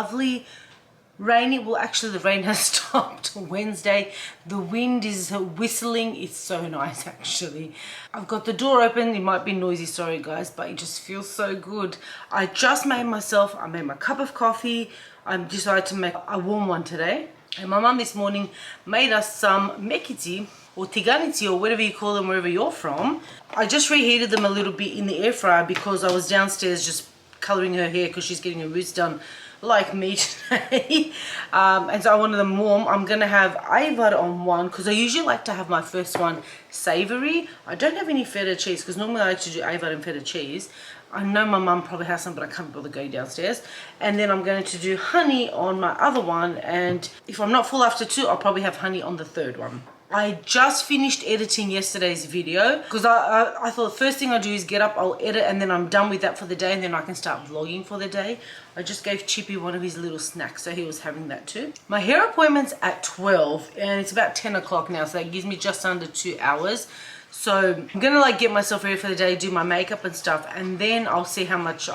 lovely rainy, well actually the rain has stopped Wednesday. The wind is whistling. It's so nice actually. I've got the door open. It might be noisy, sorry guys, but it just feels so good. I just made I made my cup of coffee. I decided to make a warm one today. And my mum this morning made us some mekiti or tiganiti or whatever you call them wherever you're from. I just reheated them a little bit in the air fryer because I was downstairs just colouring her hair because she's getting her roots done like me today. And so I wanted them warm. I'm gonna have avocado on one because I usually like to have my first one savoury. I don't have any feta cheese because normally I like to do avocado and feta cheese. I know my mum probably has some, but I can't bother going downstairs. And then I'm going to do honey on my other one, and if I'm not full after two, I'll probably have honey on the third one. I just finished editing yesterday's video because I thought the first thing I do is get up, I'll edit, and then I'm done with that for the day, and then I can start vlogging for the day. I just gave Chippy one of his little snacks, so he was having that too. My hair appointment's at 12 and it's about 10 o'clock now, so that gives me just under 2 hours. So I'm gonna like get myself ready for the day, do my makeup and stuff, and then I'll see how much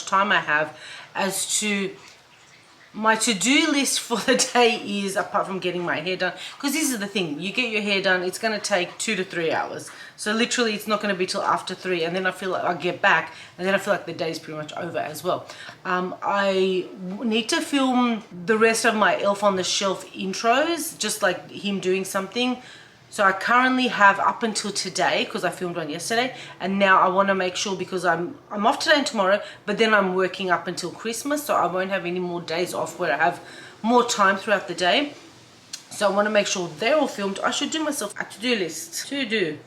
time I have. As to my to-do list for the day is, apart from getting my hair done, because this is the thing, you get your hair done, it's going to take 2 to 3 hours. So literally it's not going to be till after 3, and then I feel like I'll get back, and then I feel like the day's pretty much over as well. I need to film the rest of my Elf on the Shelf intros, just like him doing something. So I currently have up until today, because I filmed one yesterday, and now I want to make sure, because I'm off today and tomorrow, but then I'm working up until Christmas, so I won't have any more days off where I have more time throughout the day. So I want to make sure they're all filmed. I should do myself a to-do list. To do.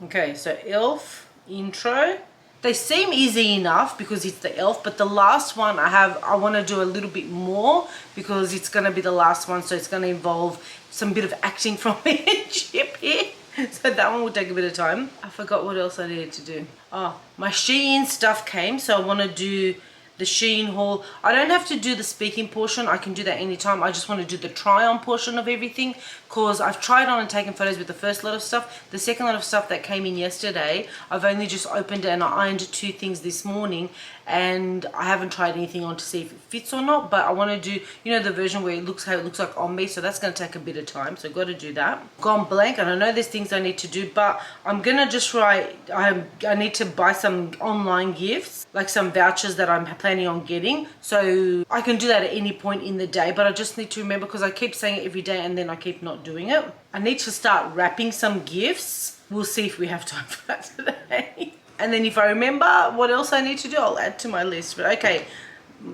Okay, so Elf intro. They seem easy enough because it's the Elf, but the last one I want to do a little bit more because it's going to be the last one, so it's going to involve some bit of acting from me and Chippy. So that one will take a bit of time. I forgot what else I needed to do. Oh, my Shein stuff came, so I want to do the Shein haul. I don't have to do the speaking portion. I can do that anytime. I just want to do the try on portion of everything because I've tried on and taken photos with the first lot of stuff. The second lot of stuff that came in yesterday, I've only just opened it and I ironed 2 things this morning, and I haven't tried anything on to see if it fits or not, but I want to do, you know, the version where it looks how it looks like on me, so that's going to take a bit of time, so I've got to do that. Gone blank, and I know there's things I need to do, but I'm going to just write, I need to buy some online gifts, like some vouchers that I'm planning on getting, so I can do that at any point in the day, but I just need to remember because I keep saying it every day and then I keep not doing it. I need to start wrapping some gifts. We'll see if we have time for that today. And then if I remember what else I need to do, I'll add to my list. But okay,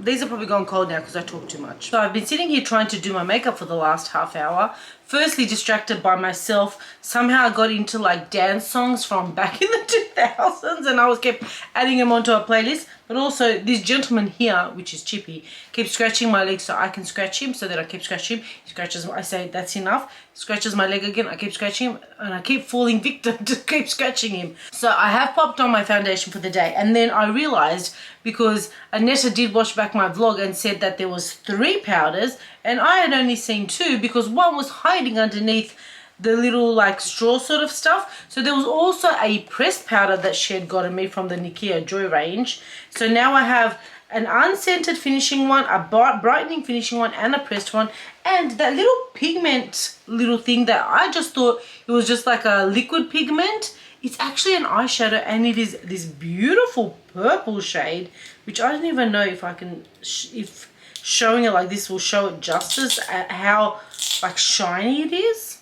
these are probably gone cold now because I talk too much. So I've been sitting here trying to do my makeup for the last half hour. Firstly, distracted by myself. Somehow I got into like dance songs from back in the 2000s and I kept adding them onto a playlist. But also this gentleman here, which is Chippy, keeps scratching my leg so I can scratch him, so that I keep scratching him. He scratches, I say that's enough. Scratches my leg again, I keep scratching him, and I keep falling victim to keep scratching him. So I have popped on my foundation for the day, and then I realized, because Anetta did watch back my vlog and said that there was 3 powders and I had only seen 2 because one was hiding underneath the little like straw sort of stuff. So there was also a pressed powder that she had gotten me from the Nikia Joy range. So now I have an unscented finishing one, a brightening finishing one, and a pressed one, and that little pigment little thing that I just thought it was just like a liquid pigment. It's actually an eyeshadow, and it is this beautiful purple shade, which I don't even know if I can, if showing it like this will show it justice at how like shiny it is.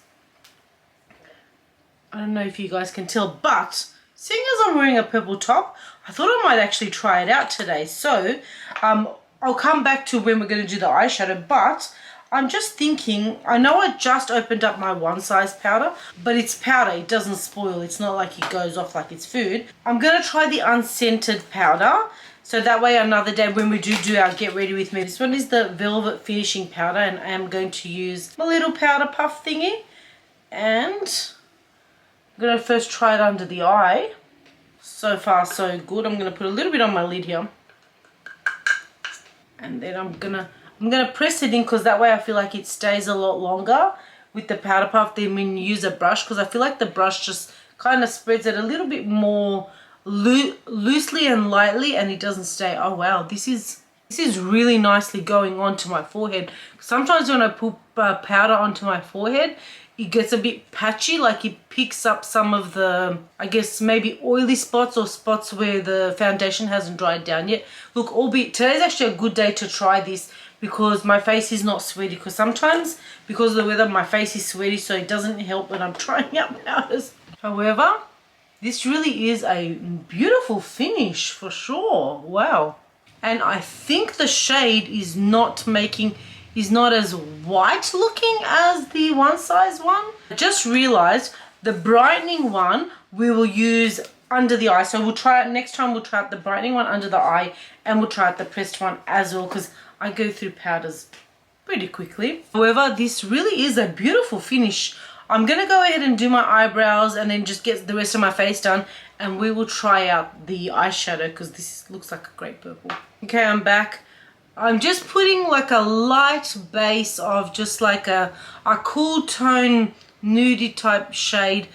I don't know if you guys can tell, but seeing as I'm wearing a purple top, I thought I might actually try it out today. So I'll come back to when we're going to do the eyeshadow, but I'm just thinking, I know I just opened up my one size powder, but it's powder, it doesn't spoil. It's not like it goes off like it's food. I'm going to try the unscented powder. So that way another day when we do our get ready with me. This one is the Velvet Finishing Powder, and I am going to use my little powder puff thingy. And I'm going to first try it under the eye. So far so good. I'm going to put a little bit on my lid here. And then I'm gonna press it in, because that way I feel like it stays a lot longer with the powder puff than when you use a brush, because I feel like the brush just kind of spreads it a little bit more loosely and lightly, and it doesn't stay. Oh wow, this is This is really nicely going onto my forehead. Sometimes when I put powder onto my forehead, it gets a bit patchy, like it picks up some of the, I guess, maybe oily spots or spots where the foundation hasn't dried down yet. Look, albeit today's actually a good day to try this because my face is not sweaty, because sometimes because of the weather my face is sweaty, so it doesn't help when I'm trying out powders. However, this really is a beautiful finish for sure. Wow. And I think the shade is not as white looking as the one size one. I just realized the brightening one we will use under the eye. So we'll try it next time. We'll try out the brightening one under the eye, and we'll try out the pressed one as well, because I go through powders pretty quickly. However, this really is a beautiful finish. I'm gonna go ahead and do my eyebrows and then just get the rest of my face done, and we will try out the eyeshadow because this looks like a great purple. Okay, I'm back. I'm just putting like a light base of just like a cool tone nudie type shade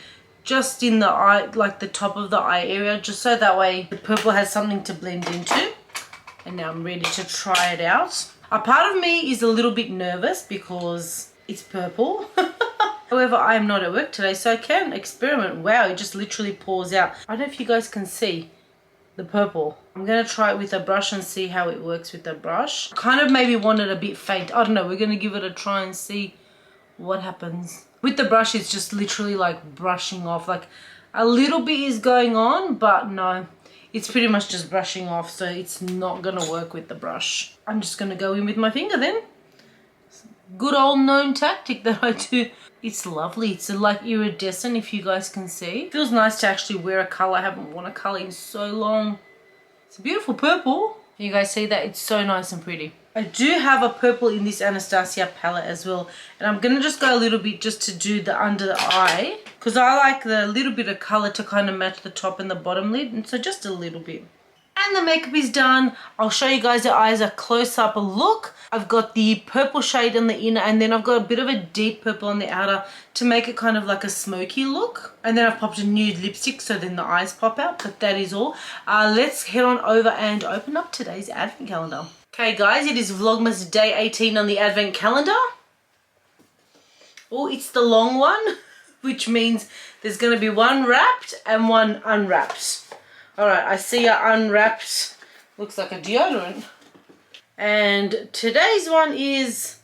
just in the eye, like the top of the eye area, just so that way the purple has something to blend into. And now I'm ready to try it out. A part of me is a little bit nervous because it's purple. However, I am not at work today, so I can experiment. Wow, it just literally pours out. I don't know if you guys can see the purple. I'm going to try it with a brush and see how it works with the brush. Kind of maybe want it a bit faint. I don't know. We're going to give it a try and see what happens. With the brush, it's just literally like brushing off. Like a little bit is going on, but no. It's pretty much just brushing off, so it's not going to work with the brush. I'm just going to go in with my finger then. Good old known tactic that I do. It's lovely. It's like iridescent, if you guys can see. It feels nice to actually wear a colour. I haven't worn a colour in so long. It's a beautiful purple. Can you guys see that? It's so nice and pretty. I do have a purple in this Anastasia palette as well. And I'm going to just go a little bit just to do the under the eye, because I like the little bit of colour to kind of match the top and the bottom lid. And so just a little bit. And the makeup is done. I'll show you guys the eyes a close-up look. I've got the purple shade on the inner, and then I've got a bit of a deep purple on the outer to make it kind of like a smoky look. And then I've popped a nude lipstick so then the eyes pop out, but that is all. Let's head on over and open up today's advent calendar. Okay guys, it is Vlogmas day 18 on the advent calendar. Oh, it's the long one, which means there's going to be one wrapped and one unwrapped. Alright, I see a unwrapped, looks like a deodorant. And today's one is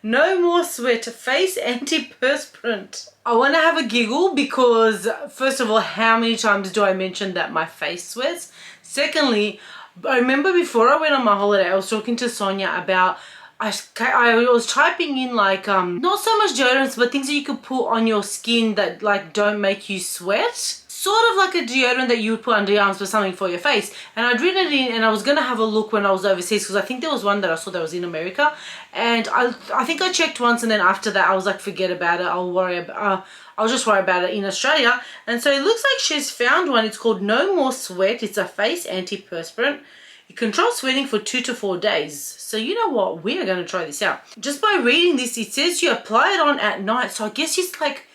No More Sweat Face Antiperspirant. I want to have a giggle because, first of all, how many times do I mention that my face sweats? Secondly, I remember before I went on my holiday, I was talking to Sonia about, I was typing in like, not so much deodorants, but things that you could put on your skin that like don't make you sweat. Sort of like a deodorant that you would put under your arms, but something for your face. And I'd written it in, and I was going to have a look when I was overseas, because I think there was one that I saw that was in America. And I think I checked once, and then after that I was like, forget about it. I'll just worry about it in Australia. And so it looks like she's found one. It's called No More Sweat. It's a face antiperspirant. It controls sweating for 2 to 4 days. So you know what? We are going to try this out. Just by reading this, it says you apply it on at night. So I guess it's like,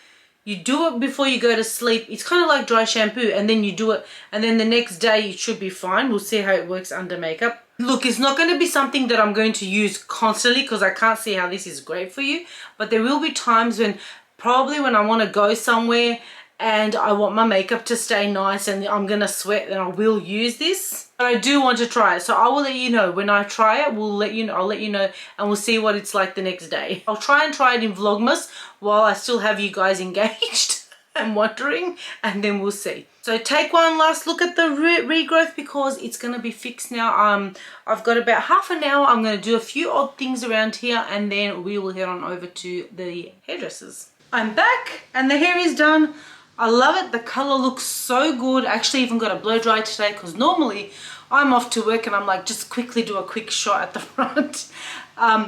you do it before you go to sleep. It's kind of like dry shampoo, and then you do it, and then the next day it should be fine. We'll see how it works under makeup. Look, it's not going to be something that I'm going to use constantly because I can't see how this is great for you. But there will be times when, probably when I want to go somewhere and I want my makeup to stay nice and I'm going to sweat, then I will use this. But I do want to try it, so I will let you know. When I try it, I'll let you know, and we'll see what it's like the next day. I'll try it in Vlogmas while I still have you guys engaged and wondering, and then we'll see. So take one last look at the regrowth because it's going to be fixed now. I've got about half an hour. I'm going to do a few odd things around here, and then we will head on over to the hairdressers. I'm back and the hair is done. I love it. The color looks so good. I actually even got a blow dry today because normally I'm off to work and I'm like, just quickly do a quick shot at the front. I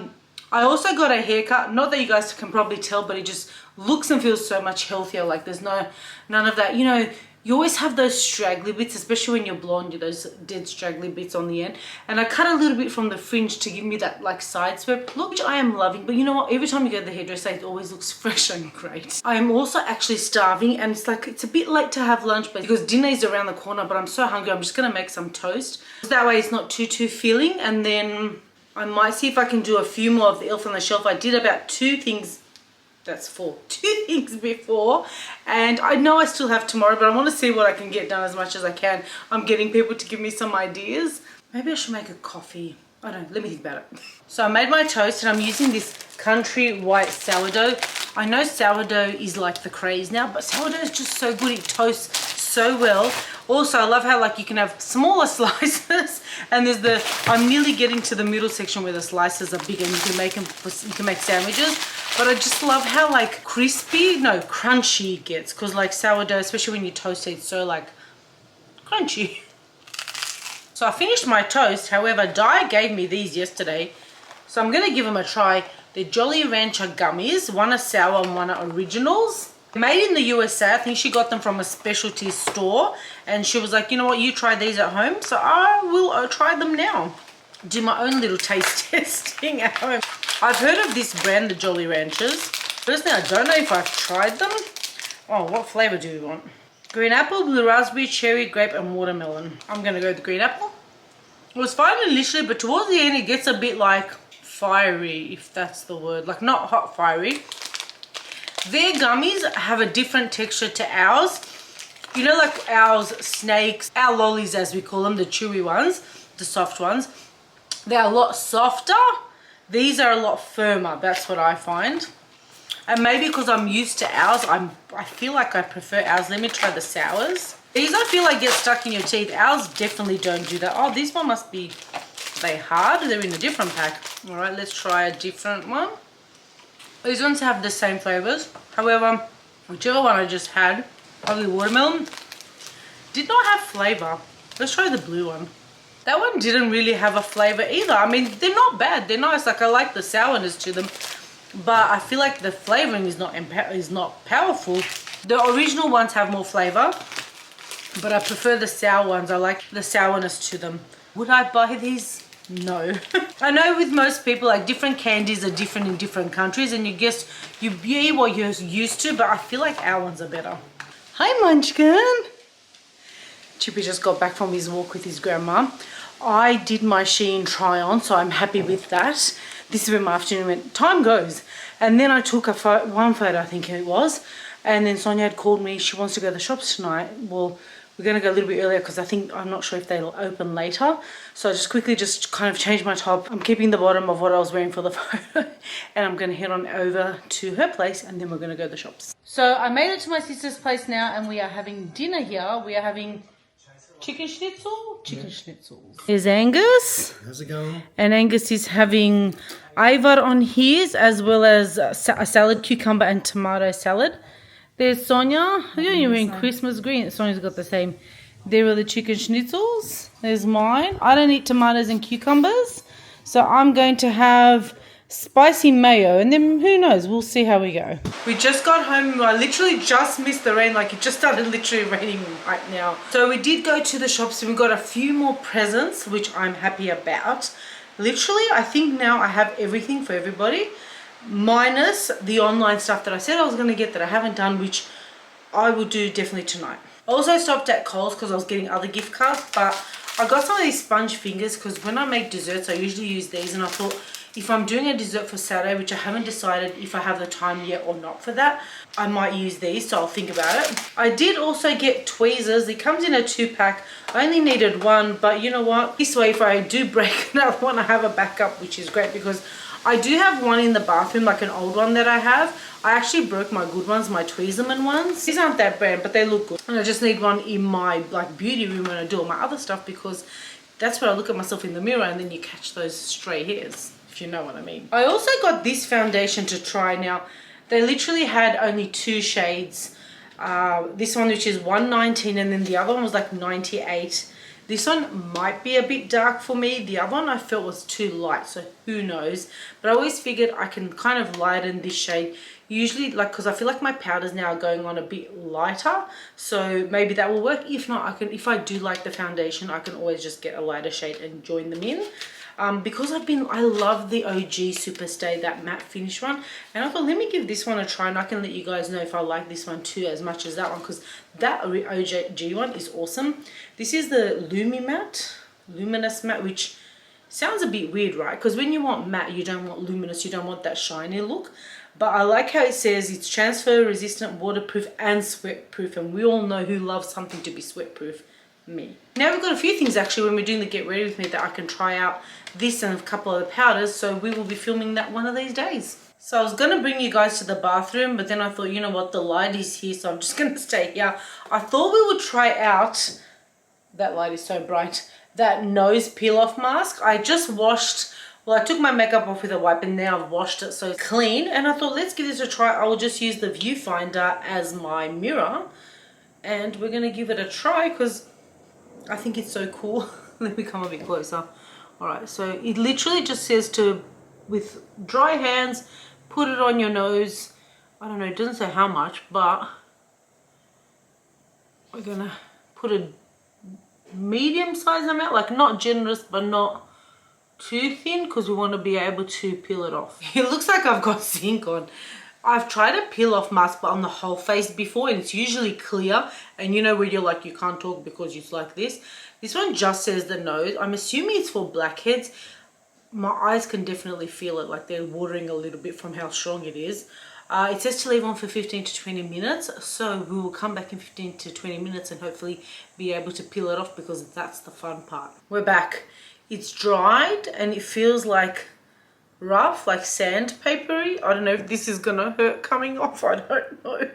also got a haircut. Not that you guys can probably tell, but it just looks and feels so much healthier. Like there's none of that, you know, you always have those straggly bits, especially when you're blonde, those dead straggly bits on the end. And I cut a little bit from the fringe to give me that like side swept look, which I am loving. But you know what? Every time you go to the hairdresser, it always looks fresh and great. I am also actually starving, and it's like, it's a bit late to have lunch because dinner is around the corner, but I'm so hungry. I'm just going to make some toast. That way it's not too filling. And then I might see if I can do a few more of the Elf on the Shelf. I did about 2 things. That's 4. 2 things before, and I know I still have tomorrow, but I want to see what I can get done as much as I can. I'm getting people to give me some ideas. Maybe I should make a coffee. I don't know, let me think about it. So I made my toast, and I'm using this country white sourdough. I know sourdough is like the craze now, but sourdough is just so good. It toasts so well. Also, I love how like you can have smaller slices, and there's the, I'm nearly getting to the middle section where the slices are big and you can make them, you can make sandwiches. But I just love how like crunchy it gets, because like sourdough, especially when you toast it, it's so like crunchy. So I finished my toast. However, Di gave me these yesterday, so I'm gonna give them a try. They're Jolly Rancher gummies. One are sour and one are originals. Made in the USA. I think she got them from a specialty store, and she was like, you know what, you try these at home. So I will try them now. Do my own little taste testing at home. I've heard of this brand, the Jolly Ranchers. Personally, I don't know if I've tried them. Oh, what flavor do you want? Green apple, blue raspberry, cherry, grape, and watermelon. I'm gonna go with the green apple. It was fine initially, but towards the end it gets a bit like fiery, if that's the word. Like not hot fiery. Their gummies have a different texture to ours. You know, like ours snakes, our lollies as we call them, the chewy ones, the soft ones. They're a lot softer. These are a lot firmer, that's what I find. And maybe because I'm used to ours, I feel like I prefer ours. Let me try the sours. These I feel like get stuck in your teeth. Ours definitely don't do that. Oh, this one must be, they hard? They're in a different pack. All right, let's try a different one. These ones have the same flavors. However, whichever one I just had, probably watermelon, did not have flavor. Let's try the blue one. That one didn't really have a flavor either. I mean, they're not bad. They're nice. Like, I like the sourness to them. But I feel like the flavoring is not powerful. The original ones have more flavor, but I prefer the sour ones. I like the sourness to them. Would I buy these? No. I know with most people, like, different candies are different in different countries, and you eat what you're used to, but I feel like our ones are better. Hi, Munchkin. Chippy just got back from his walk with his grandma. I did my Shein try on, so I'm happy with that. This is where my afternoon went. Time goes. And then I took one photo, I think it was, and then Sonia had called me. She wants to go to the shops tonight. Well, we're going to go a little bit earlier because I'm not sure if they'll open later. So I just quickly kind of changed my top. I'm keeping the bottom of what I was wearing for the photo. And I'm going to head on over to her place, and then we're going to go to the shops. So I made it to my sister's place now, and we are having dinner here. We are having chicken schnitzels. Here's Angus. How's it going? And Angus is having Ivar on his, as well as a salad, cucumber and tomato salad. There's Sonia. You're wearing Christmas green. Sonia's got the same. There are the chicken schnitzels. There's mine. I don't eat tomatoes and cucumbers, so I'm going to have spicy mayo, and then who knows, we'll see how we go. We just got home. I literally just missed the rain. Like, it just started literally raining right now. So we did go to the shops, and we got a few more presents, which I'm happy about. Literally, I think now I have everything for everybody, minus the online stuff that I said I was going to get that I haven't done, which I will do definitely tonight. I also stopped at Coles because I was getting other gift cards, but I got some of these sponge fingers because when I make desserts, I usually use these, and I thought, if I'm doing a dessert for Saturday, which I haven't decided if I have the time yet or not for that, I might use these, so I'll think about it. I did also get tweezers. It comes in a 2-pack. I only needed one, but you know what? This way, if I do break another one, I have a backup, which is great because I do have one in the bathroom, like an old one that I have. I actually broke my good ones, my Tweezerman ones. These aren't that brand, but they look good. And I just need one in my like beauty room when I do all my other stuff, because that's where I look at myself in the mirror and then you catch those stray hairs, if you know what I mean. I also got this foundation to try now. They literally had only 2 shades. This one, which is 119, and then the other one was like 98. This one might be a bit dark for me. The other one I felt was too light, so who knows. But I always figured I can kind of lighten this shade. Usually, like, because I feel like my powders now are going on a bit lighter, so maybe that will work. If not, I can, if I do like the foundation, I can always just get a lighter shade and join them in. Because I love the OG Superstay, that matte finish one, and I thought, let me give this one a try, and I can let you guys know if I like this one too as much as that one, because that OG one is awesome. This is the Luminous Matte, which sounds a bit weird, right? Because when you want matte, you don't want luminous, you don't want that shiny look. But I like how it says it's transfer resistant, waterproof and sweat proof, and we all know who loves something to be sweat proof. Me. Now we've got a few things actually when we're doing the get ready with me that I can try out, this and a couple of the powders, so we will be filming that one of these days. So I was going to bring you guys to the bathroom, but then I thought, you know what, the light is here, so I'm just going to stay here. I thought we would try out, that light is so bright, that nose peel off mask. I just washed, well, I took my makeup off with a wipe and now I've washed it so it's clean, and I thought, let's give this a try. I will just use the viewfinder as my mirror, and we're going to give it a try because I think it's so cool. Let me come a bit closer. Alright, so it literally just says to, with dry hands, put it on your nose. I don't know, it doesn't say how much, but we're gonna put a medium size amount, like not generous but not too thin, because we want to be able to peel it off. It looks like I've got zinc on. I've tried a peel off mask but on the whole face before, and it's usually clear, and you know where you're like, you can't talk because it's like this. This one just says the nose. I'm assuming it's for blackheads. My eyes can definitely feel it, like they're watering a little bit from how strong it is. It says to leave on for 15 to 20 minutes, so we will come back in 15 to 20 minutes and hopefully be able to peel it off, because that's the fun part. We're back. It's dried and it feels like rough, like sandpapery. I don't know if this is gonna hurt coming off, I don't know.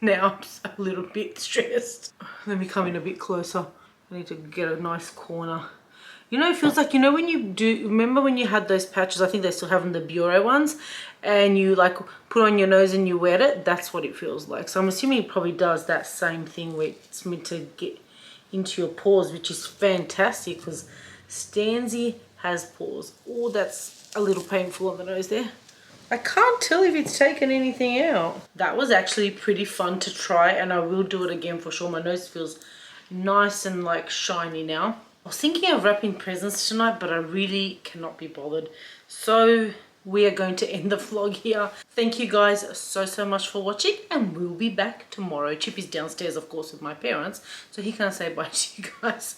Now I'm just a little bit stressed. Let me come in a bit closer. I need to get a nice corner. You know, it feels like, you know, when you do, remember when you had those patches, I think they still have them, the bureau ones, and you like put on your nose and you wet it? That's what it feels like. So I'm assuming it probably does that same thing where it's meant to get into your pores, which is fantastic because Stanzie has pores. Oh, that's a little painful on the nose there. I can't tell if it's taken anything out. That was actually pretty fun to try, and I will do it again for sure. My nose feels nice and like shiny now. I was thinking of wrapping presents tonight, but I really cannot be bothered. So we are going to end the vlog here. Thank you guys so much for watching, and we'll be back tomorrow. Chippy's downstairs, of course, with my parents, so he can't say bye to you guys.